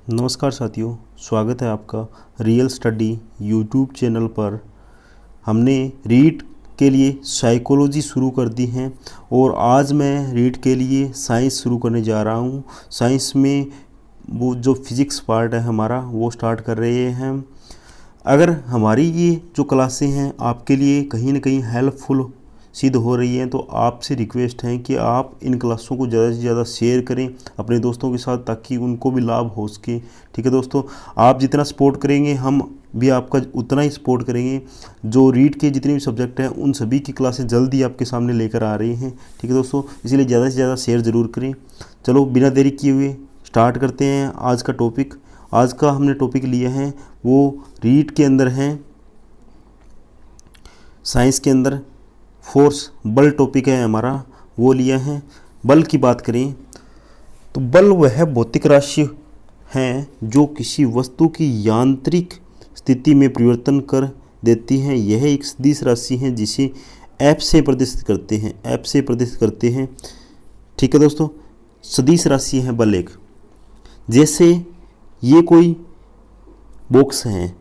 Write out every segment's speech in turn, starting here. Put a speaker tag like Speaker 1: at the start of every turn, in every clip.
Speaker 1: नमस्कार साथियों, स्वागत है आपका रियल स्टडी यूट्यूब चैनल पर। हमने रीट के लिए साइकोलॉजी शुरू कर दी है और आज मैं रीट के लिए साइंस शुरू करने जा रहा हूँ। साइंस में वो जो फिज़िक्स पार्ट है हमारा वो स्टार्ट कर रहे हैं। अगर हमारी ये जो क्लासें हैं आपके लिए कहीं ना कहीं हेल्पफुल सिद्ध हो रही हैं तो आपसे रिक्वेस्ट है कि आप इन क्लासों को ज़्यादा से ज़्यादा शेयर करें अपने दोस्तों के साथ, ताकि उनको भी लाभ हो सके। ठीक है दोस्तों, आप जितना सपोर्ट करेंगे हम भी आपका उतना ही सपोर्ट करेंगे। जो रीड के जितने भी सब्जेक्ट हैं उन सभी की क्लासेस जल्दी आपके सामने लेकर आ रही हैं। ठीक है दोस्तों, इसलिए ज़्यादा से ज़्यादा शेयर ज़रूर करें। चलो बिना देरी किए हुए स्टार्ट करते हैं आज का टॉपिक। आज का हमने टॉपिक लिया है वो रीड के अंदर है, साइंस के अंदर फोर्स बल टॉपिक है हमारा, वो लिया है। बल की बात करें तो बल वह भौतिक राशि है जो किसी वस्तु की यांत्रिक स्थिति में परिवर्तन कर देती है। यह एक सदिश राशि है जिसे एफ से प्रदर्शित करते हैं। ठीक है दोस्तों, सदिश राशि है बल एक। जैसे ये कोई बॉक्स है,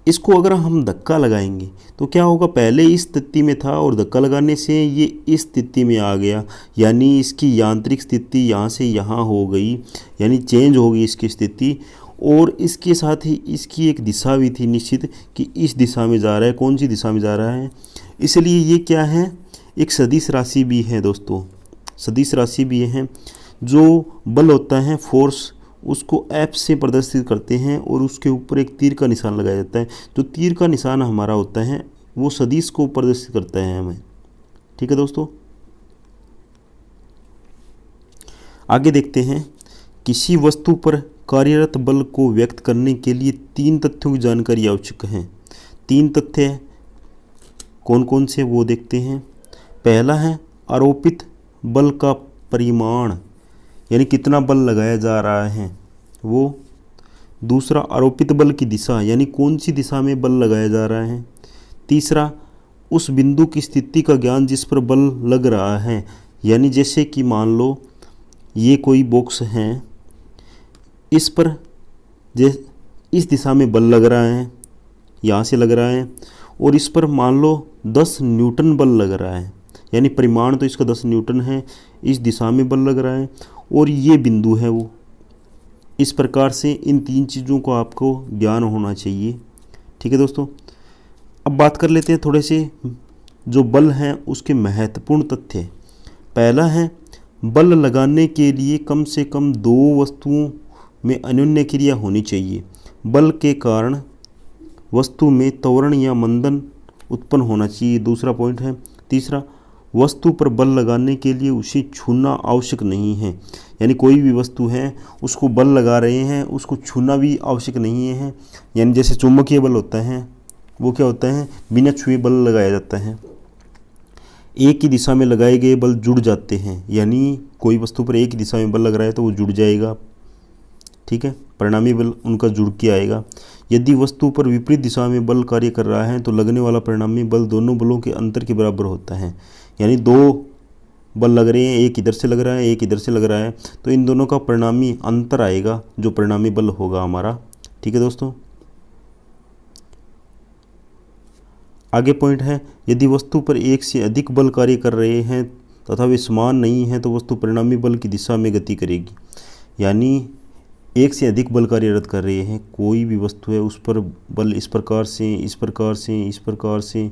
Speaker 1: इसको अगर हम धक्का लगाएंगे तो क्या होगा, पहले इस स्थिति में था और धक्का लगाने से ये इस स्थिति में आ गया, यानी इसकी यांत्रिक स्थिति यहाँ से यहाँ हो गई, यानी चेंज हो गई इसकी स्थिति। और इसके साथ ही इसकी एक दिशा भी थी निश्चित कि इस दिशा में जा रहा है, कौन सी दिशा में जा रहा है। इसलिए ये क्या है, एक सदिश राशि भी है दोस्तों, सदिश राशि भी है। जो बल होता है फोर्स, उसको एफ से प्रदर्शित करते हैं और उसके ऊपर एक तीर का निशान लगाया जाता है। जो तीर का निशान हमारा होता है वो सदिश को प्रदर्शित करता है हमें। ठीक है दोस्तों, आगे देखते हैं। किसी वस्तु पर कार्यरत बल को व्यक्त करने के लिए तीन तथ्यों की जानकारी आवश्यक है। तीन तथ्य कौन कौन से वो देखते हैं। पहला है आरोपित बल का परिमाण, यानी कितना बल लगाया जा रहा है वो। दूसरा आरोपित बल की दिशा, यानी कौन सी दिशा में बल लगाया जा रहा है। तीसरा उस बिंदु की स्थिति का ज्ञान जिस पर बल लग रहा है, यानी जैसे कि मान लो ये कोई बॉक्स है, इस पर इस दिशा में बल लग रहा है, यहाँ से लग रहा है, और इस पर मान लो 10 न्यूटन बल लग रहा है, यानी परिमाण तो इसका 10 न्यूटन है, इस दिशा में बल लग रहा है और ये बिंदु है वो। इस प्रकार से इन तीन चीज़ों को आपको ज्ञान होना चाहिए। ठीक है दोस्तों, अब बात कर लेते हैं थोड़े से जो बल हैं उसके महत्वपूर्ण तथ्य। पहला है बल लगाने के लिए कम से कम दो वस्तुओं में अन्योन्य क्रिया होनी चाहिए। बल के कारण वस्तु में त्वरण या मंदन उत्पन्न होना चाहिए, दूसरा पॉइंट है। तीसरा, वस्तु पर बल लगाने के लिए उसे छूना आवश्यक नहीं है, यानी कोई भी वस्तु है उसको बल लगा रहे हैं, उसको छूना भी आवश्यक नहीं है। यानी जैसे चुंबकीय बल होता है वो क्या होता है, बिना छुए बल लगाया जाता है। एक ही दिशा में लगाए गए बल जुड़ जाते हैं, यानी कोई वस्तु पर एक ही दिशा में बल लग रहा है तो वो जुड़ जाएगा। ठीक है, परिणामी बल उनका जुड़ के आएगा। यदि वस्तु पर विपरीत दिशा में बल कार्य कर रहा है तो लगने वाला परिणामी बल दोनों बलों के अंतर के बराबर होता है। यानी दो बल लग रहे हैं, एक इधर से लग रहा है एक इधर से लग रहा है, तो इन दोनों का परिणामी अंतर आएगा जो परिणामी बल होगा हमारा। ठीक है दोस्तों, आगे पॉइंट है, यदि वस्तु पर एक से अधिक बल कार्य कर रहे हैं तथा वे समान नहीं हैं तो वस्तु परिणामी बल की दिशा में गति करेगी। यानी एक से अधिक बल कार्यरत कर रहे हैं, कोई भी वस्तु है उस पर बल इस प्रकार से इस प्रकार से इस प्रकार से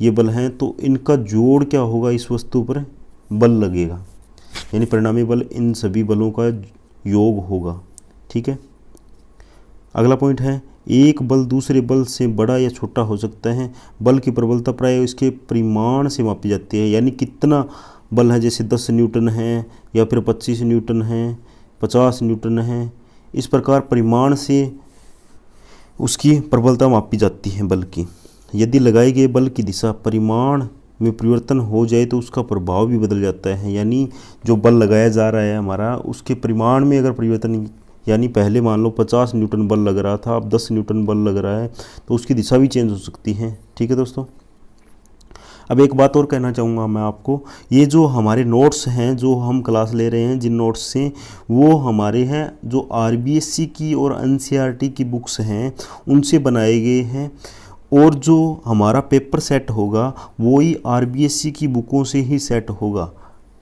Speaker 1: ये बल हैं, तो इनका जोड़ क्या होगा, इस वस्तु पर बल लगेगा, यानी परिणामी बल इन सभी बलों का योग होगा। ठीक है, अगला पॉइंट है, एक बल दूसरे बल से बड़ा या छोटा हो सकता है। बल की प्रबलता प्राय इसके परिमाण से मापी जाती है, यानी कितना बल है, जैसे 10 न्यूटन है या फिर 25 न्यूटन है, 50 न्यूटन है, इस प्रकार परिमाण से उसकी प्रबलता मापी जाती है बल की। यदि लगाए गए बल की दिशा परिमाण में परिवर्तन हो जाए तो उसका प्रभाव भी बदल जाता है, यानी जो बल लगाया जा रहा है हमारा उसके परिमाण में अगर परिवर्तन, यानी पहले मान लो 50 न्यूटन बल लग रहा था, अब 10 न्यूटन बल लग रहा है, तो उसकी दिशा भी चेंज हो सकती है। ठीक है दोस्तों, अब एक बात और कहना चाहूँगा मैं आपको, ये जो हमारे नोट्स हैं जो हम क्लास ले रहे हैं जिन नोट्स से, वो हमारे हैं जो आरबीएससी की और एनसीईआरटी की बुक्स हैं उनसे बनाए गए हैं, और जो हमारा पेपर सेट होगा वो ही आरबीएससी की बुकों से ही सेट होगा।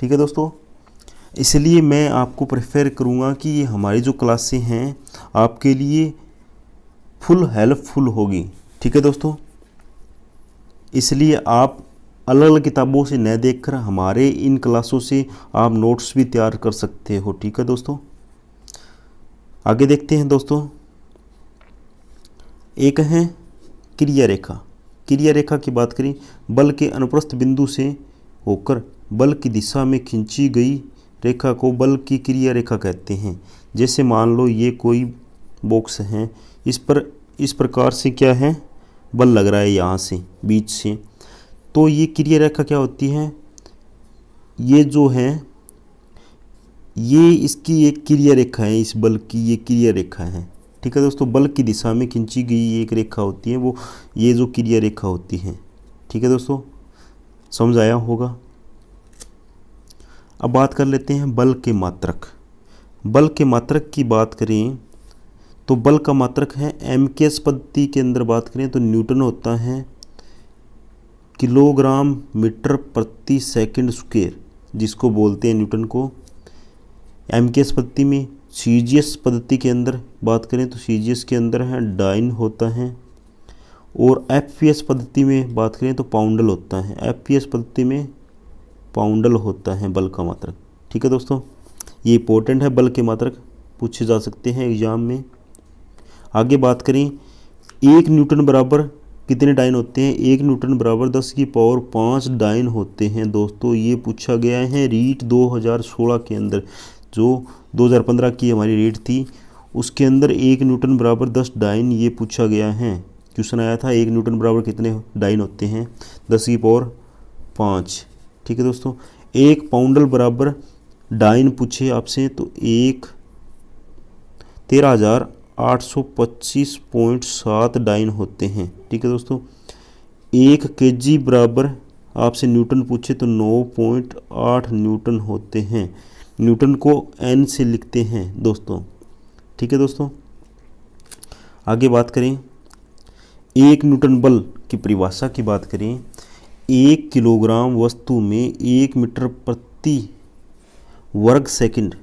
Speaker 1: ठीक है दोस्तों, इसलिए मैं आपको प्रेफर करूँगा कि हमारी जो क्लासें हैं आपके लिए फुल हेल्पफुल होगी। ठीक है दोस्तों, इसलिए आप अलग अलग किताबों से न देखकर हमारे इन क्लासों से आप नोट्स भी तैयार कर सकते हो। ठीक है दोस्तों, आगे देखते हैं दोस्तों। एक है क्रिया रेखा। क्रिया रेखा की बात करें, बल के अनुप्रस्थ बिंदु से होकर बल की दिशा में खींची गई रेखा को बल की क्रिया रेखा कहते हैं। जैसे मान लो ये कोई बॉक्स है, इस पर इस प्रकार से क्या है, बल लग रहा है यहाँ से बीच से, तो ये क्रिया रेखा क्या होती है, ये जो है ये इसकी एक क्रिया रेखा है, इस बल की ये क्रिया रेखा है। ठीक है दोस्तों, बल की दिशा में खींची गई एक रेखा होती है, वो ये जो क्रिया रेखा होती है। ठीक है दोस्तों, समझ आया होगा। अब बात कर लेते हैं बल के मात्रक। बल के मात्रक की बात करें तो बल का मात्रक है एमकेएस पद्धति के अंदर बात करें तो न्यूटन होता है किलोग्राम मीटर प्रति सेकंड स्क्वायर, जिसको बोलते हैं न्यूटन को। एमकेएस पद्धति में सीजीएस पद्धति के अंदर बात करें तो सीजीएस के अंदर है डाइन होता है, और एफपीएस पद्धति में बात करें तो पाउंडल होता है। एफपीएस पद्धति में पाउंडल होता है बल का मात्रक। ठीक है दोस्तों, ये इंपॉर्टेंट है, बल के मात्रक पूछे जा सकते हैं एग्जाम में। आगे बात करें, 1 न्यूटन बराबर कितने डाइन होते हैं, 1 न्यूटन बराबर 10⁵ डाइन होते हैं दोस्तों। ये पूछा गया है रीट 2016 के अंदर, जो 2015 की हमारी रीट थी उसके अंदर 1 न्यूटन बराबर 10 डाइन ये पूछा गया है। क्वेश्चन आया था 1 न्यूटन बराबर कितने डाइन होते हैं, 10⁵ ठीक है दोस्तों। 1 पाउंडल बराबर डाइन पूछे आपसे तो 13,825.7 डाइन होते हैं। ठीक है दोस्तों। 1 केजी बराबर आपसे न्यूटन पूछे तो 9.8 न्यूटन होते हैं। न्यूटन को एन से लिखते हैं दोस्तों। ठीक है दोस्तों, आगे बात करें 1 न्यूटन बल की परिभाषा की बात करें। 1 किलोग्राम वस्तु में 1 मीटर प्रति वर्ग सेकंड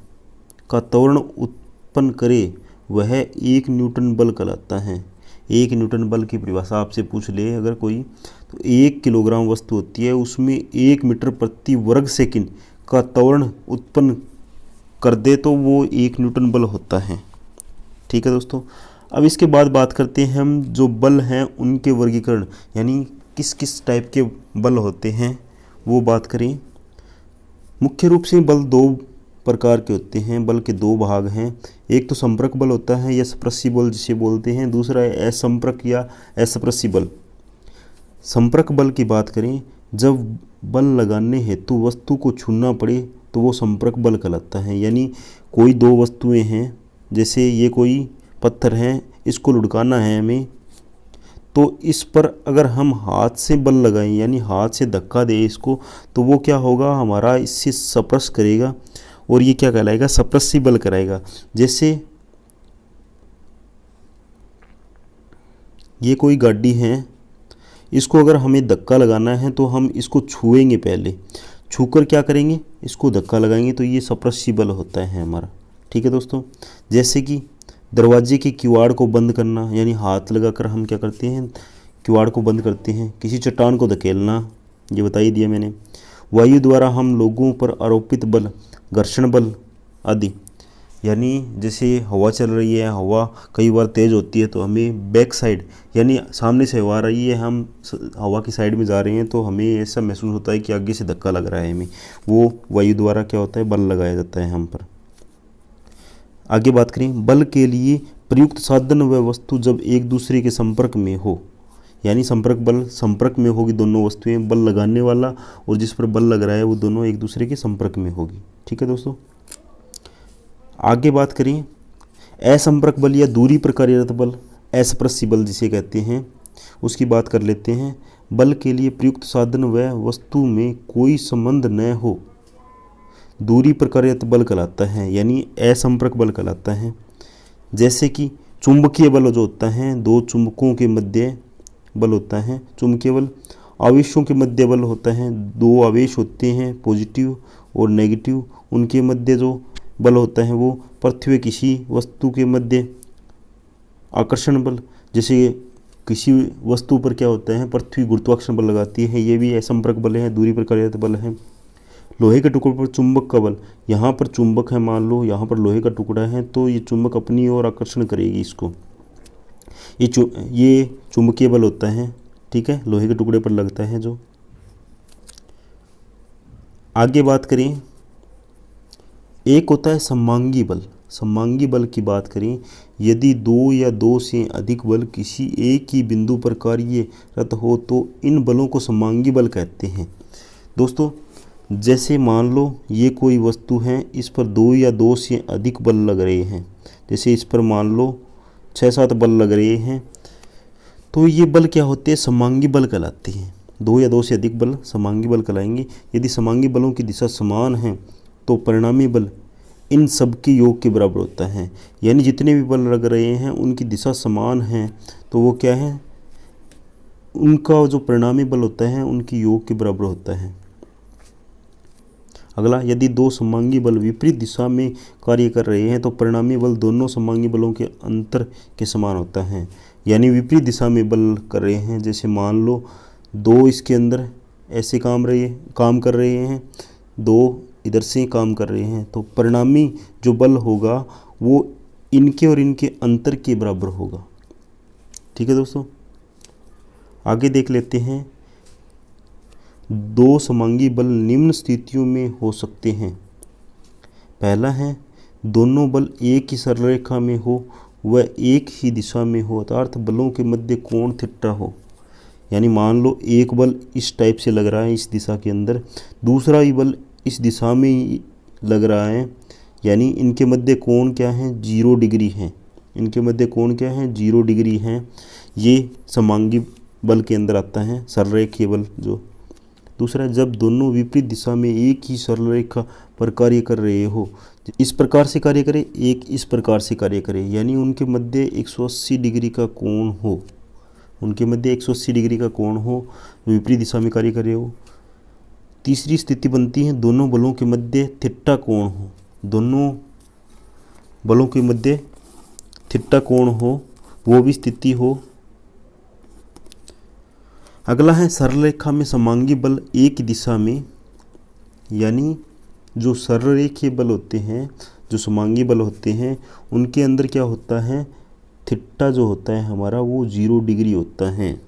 Speaker 1: का त्वरण उत्पन्न करे वह 1 न्यूटन बल कहलाता है। 1 न्यूटन बल की परिभाषा आपसे पूछ ले अगर कोई, तो 1 किलोग्राम वस्तु होती है उसमें 1 मीटर प्रति वर्ग सेकंड का त्वरण उत्पन्न कर दे तो वो 1 न्यूटन बल होता है। ठीक है दोस्तों। अब इसके बाद बात करते हैं हम जो बल हैं उनके वर्गीकरण, यानी किस किस टाइप के बल होते हैं वो बात करें। मुख्य रूप से बल 2 प्रकार के होते हैं। बल के 2 भाग हैं। एक तो संपर्क बल होता है या स्पर्शी बल जिसे बोलते हैं, दूसरा है असंपर्क या अस्पर्शी बल। संपर्क बल की बात करें, जब बल लगाने हेतु वस्तु को छूना पड़े तो वो संपर्क बल कहलाता है। यानी कोई 2 वस्तुएं हैं, जैसे ये कोई पत्थर है, इसको लुढ़काना है हमें, तो इस पर अगर हम हाथ से बल लगाएं यानी हाथ से धक्का दें इसको, तो वो क्या होगा, हमारा इससे स्पर्श करेगा और ये क्या कहलाएगा, स्पर्शी बल कराएगा। जैसे ये कोई गाड़ी है, इसको अगर हमें धक्का लगाना है तो हम इसको छुएंगे, पहले छूकर क्या करेंगे, इसको धक्का लगाएंगे, तो ये स्पर्शी बल होता है हमारा। ठीक है दोस्तों। जैसे कि दरवाजे के किवाड़ को बंद करना, यानी हाथ लगाकर हम क्या करते हैं, किवाड़ को बंद करते हैं। किसी चट्टान को धकेलना, ये बता ही दिया मैंने। वायु द्वारा हम लोगों पर आरोपित बल, घर्षण बल आदि, यानी जैसे हवा चल रही है, हवा कई बार तेज़ होती है तो हमें बैक साइड, यानी सामने से हवा आ रही है, हम हवा की साइड में जा रहे हैं तो हमें ऐसा महसूस होता है कि आगे से धक्का लग रहा है हमें, वो वायु द्वारा क्या होता है, बल लगाया जाता है हम पर। आगे बात करें, बल के लिए प्रयुक्त साधन व वस्तु जब एक दूसरे के संपर्क में हो, यानी संपर्क बल, संपर्क में होगी दोनों वस्तुएं, बल लगाने वाला और जिस पर बल लग रहा है वो दोनों एक दूसरे के संपर्क में होगी। ठीक है दोस्तों। आगे बात करें असंपर्क बल या दूरी पर कार्यरत बल, अस्पर्शी बल जिसे कहते हैं, उसकी बात कर लेते हैं। बल के लिए प्रयुक्त साधन व वस्तु में कोई संबंध न हो, दूरी पर कार्यरत बल कहलाता है, यानी असंपर्क बल कहलाता है। जैसे कि चुंबकीय बल जो होता है, दो चुंबकों के मध्य बल होता है चुंबकीय बल। आवेशों के मध्य बल होता है, दो आवेश होते हैं पॉजिटिव और नेगेटिव, उनके मध्य जो बल होता है वो पृथ्वी किसी वस्तु के मध्य आकर्षण बल। जैसे किसी वस्तु पर क्या होता है, पृथ्वी गुरुत्वाकर्षण बल लगाती है, ये भी असंपर्क बल है, दूरी पर कार्यरत बल है। लोहे के टुकड़े पर चुंबक का बल, यहाँ पर चुंबक है, मान लो यहाँ पर लोहे का टुकड़ा है, तो ये चुंबक अपनी ओर आकर्षण करेगी इसको, ये चुंबकीय बल होता है, ठीक है, लोहे के टुकड़े पर लगता है जो। आगे बात करें, एक होता है समांगी बल। समांगी बल की बात करें, यदि दो या दो से अधिक बल किसी एक ही बिंदु पर कार्यरत हो तो इन बलों को समांगी बल कहते हैं। दोस्तों, जैसे मान लो ये कोई वस्तु है, इस पर दो या दो से अधिक बल लग रहे हैं, जैसे इस पर मान लो 6-7 बल लग रहे हैं, तो ये बल क्या होते हैं, समांगी बल कहलाते हैं। दो या दो से अधिक बल समांगी बल कहलाएंगे। यदि समांगी बलों की दिशा समान है तो परिणामी बल इन सब के योग के बराबर होता है, यानी जितने भी बल लग रहे हैं उनकी दिशा समान है तो वो क्या है, उनका जो परिणामी बल होता है उनकी योग के बराबर होता है। अगला, यदि दो समांगी बल विपरीत दिशा में कार्य कर रहे हैं तो परिणामी बल दोनों समांगी बलों के अंतर के समान होता है, यानी विपरीत दिशा में बल कर रहे हैं। जैसे मान लो दो इसके अंदर ऐसे काम कर रहे हैं, दो इधर से काम कर रहे हैं, तो परिणामी जो बल होगा वो इनके और इनके अंतर के बराबर होगा। ठीक है दोस्तों, आगे देख लेते हैं। दो समांगी बल निम्न स्थितियों में हो सकते हैं। पहला है, दोनों बल एक ही सरल रेखा में हो व एक ही दिशा में हो, अर्थात बलों के मध्य कोण थीटा हो। यानी मान लो एक बल इस टाइप से लग रहा है इस दिशा के अंदर, दूसरा ही बल इस दिशा में ही लग रहा है, यानी इनके मध्य कोण क्या है, 0 डिग्री है। इनके मध्य कोण क्या है, 0 डिग्री है। ये समांगी बल के अंदर आता है, सरल रेखीय बल जो। दूसरा, जब दोनों विपरीत दिशा में एक ही सरल रेखा पर कार्य कर रहे हो, इस प्रकार से कार्य करे, एक इस प्रकार से कार्य करे, यानी उनके मध्य 180 डिग्री का कोण हो, उनके मध्य 180 डिग्री का कोण हो, विपरीत दिशा में कार्य कर रहे हो। तीसरी स्थिति बनती है, दोनों बलों के मध्य थीटा कोण हो, दोनों बलों के मध्य थीटा कोण हो, वो भी स्थिति हो। अगला है, सरल रेखा में समांगी बल एक ही दिशा में, यानी जो सरल रेखीय बल होते हैं, जो समांगी बल होते हैं, उनके अंदर क्या होता है, थीटा जो होता है हमारा वो 0 डिग्री होता है।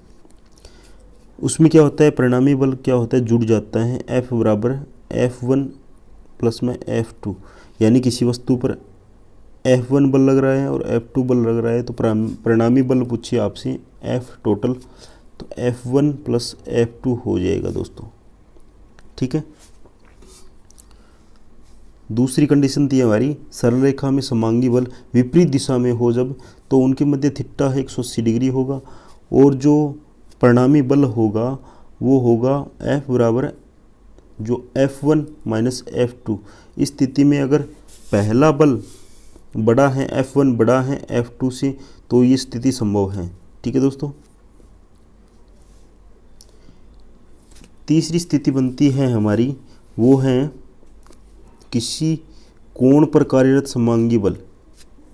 Speaker 1: उसमें क्या होता है, परिणामी बल क्या होता है, जुड़ जाता है, F बराबर F1 प्लस में F2, यानी किसी वस्तु पर F1 बल लग रहा है और F2 बल लग रहा है, तो परिणामी बल पूछिए आपसे F टोटल, तो F1 प्लस F2 हो जाएगा दोस्तों। ठीक है, दूसरी कंडीशन थी हमारी, सरल रेखा में समांगी बल विपरीत दिशा में हो जब, तो उनके मध्य थीटा है 180 डिग्री होगा, और जो परिणामी बल होगा वो होगा F बराबर जो F1 माइनस F2। इस स्थिति में अगर पहला बल बड़ा है, F1 बड़ा है F2 से, तो ये स्थिति संभव है। ठीक है दोस्तों, तीसरी स्थिति बनती है हमारी, वो है किसी कोण पर कार्यरत समांगी बल।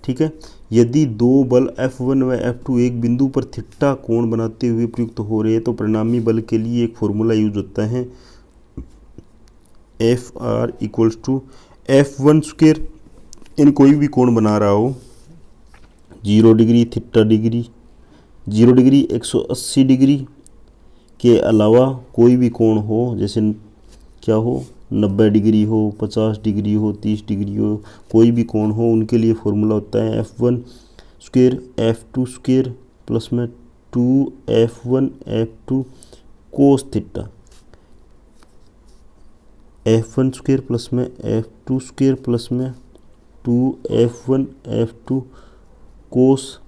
Speaker 1: ठीक है, यदि दो बल F1 व F2 एक बिंदु पर थीटा कोण बनाते हुए प्रयुक्त हो रहे हैं तो परिणामी बल के लिए एक फॉर्मूला यूज होता है, FR equals to F1 square. इन कोई भी कोण बना रहा हो, 0 degree, theta degree, 0 degree, 180 degree के अलावा कोई भी कोण हो, जैसे क्या हो, 90 डिग्री हो, 50 डिग्री हो, 30 डिग्री हो, कोई भी कोण हो, उनके लिए फॉर्मूला होता है F1 square F2 square plus में 2F1 F2 cos theta. F1 square plus में F2 स्क्वायर प्लस में 2F1 F2 कोस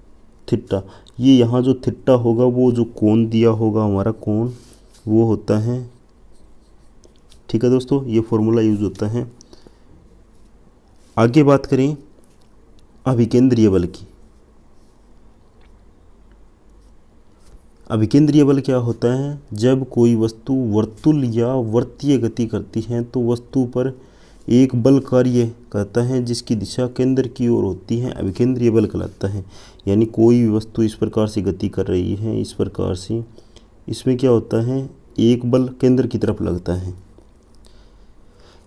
Speaker 1: थीटा। ये यहाँ जो थीटा होगा वो जो कोण दिया होगा हमारा कोण, वो होता है, ठीक है दोस्तों, ये फॉर्मूला यूज होता है। आगे बात करें अभिकेंद्रीय बल की। अभिकेंद्रीय बल क्या होता है? जब कोई वस्तु वर्तुल या वृत्तीय गति करती है तो वस्तु पर एक बल कार्य करता है जिसकी दिशा केंद्र की ओर होती है, अभिकेंद्रीय बल कहलाता है। यानी कोई भी वस्तु इस प्रकार से गति कर रही है, इस प्रकार से, इसमें क्या होता है, एक बल केंद्र की तरफ लगता है,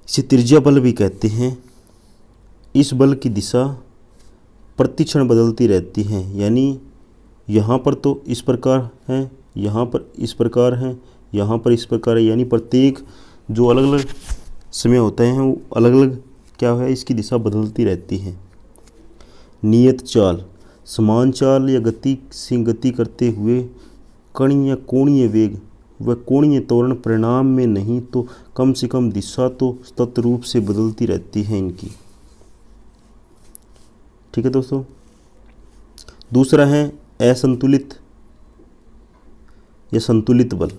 Speaker 1: इसे त्रिज्या बल भी कहते हैं। इस बल की दिशा प्रतिक्षण बदलती रहती है, यानी यहाँ पर तो इस प्रकार है, यहाँ पर इस प्रकार है, यहाँ पर इस प्रकार है, यानी प्रत्येक जो अलग अलग समय होता है वो अलग अलग क्या है, इसकी दिशा बदलती रहती है। नियत चाल, समान चाल या गति से गति करते हुए कण या कोणीय वेग व कोणीय त्वरण परिणाम में नहीं तो कम से कम दिशा तो सतत रूप से बदलती रहती है इनकी, ठीक है दोस्तों। दूसरा है असंतुलित या संतुलित बल,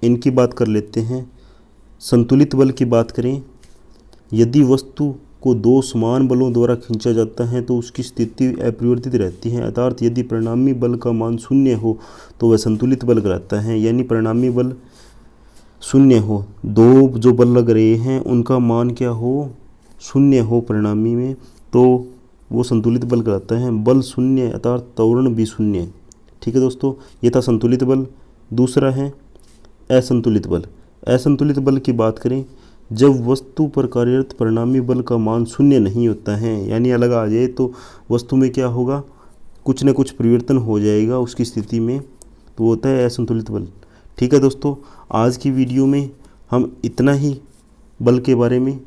Speaker 1: इनकी बात कर लेते हैं। संतुलित बल की बात करें, यदि वस्तु को दो समान बलों द्वारा खींचा जाता है तो उसकी स्थिति अपरिवर्तित रहती है, अर्थात यदि परिणामी बल का मान शून्य हो तो वह संतुलित बल कहलाता है। यानी परिणामी बल शून्य हो, दो जो बल लग रहे हैं उनका मान क्या हो, शून्य हो परिणामी में, तो वो संतुलित बल कहलाता है। बल शून्य अर्थात त्वरण भी शून्य, ठीक है दोस्तों, ये था संतुलित बल। दूसरा है असंतुलित बल। असंतुलित बल की बात करें, जब वस्तु पर कार्यरत परिणामी बल का मान शून्य नहीं होता है, यानी अलग आ जाए तो वस्तु में क्या होगा, कुछ न कुछ परिवर्तन हो जाएगा उसकी स्थिति में, तो होता है असंतुलित बल। ठीक है दोस्तों, आज की वीडियो में हम इतना ही बल के बारे में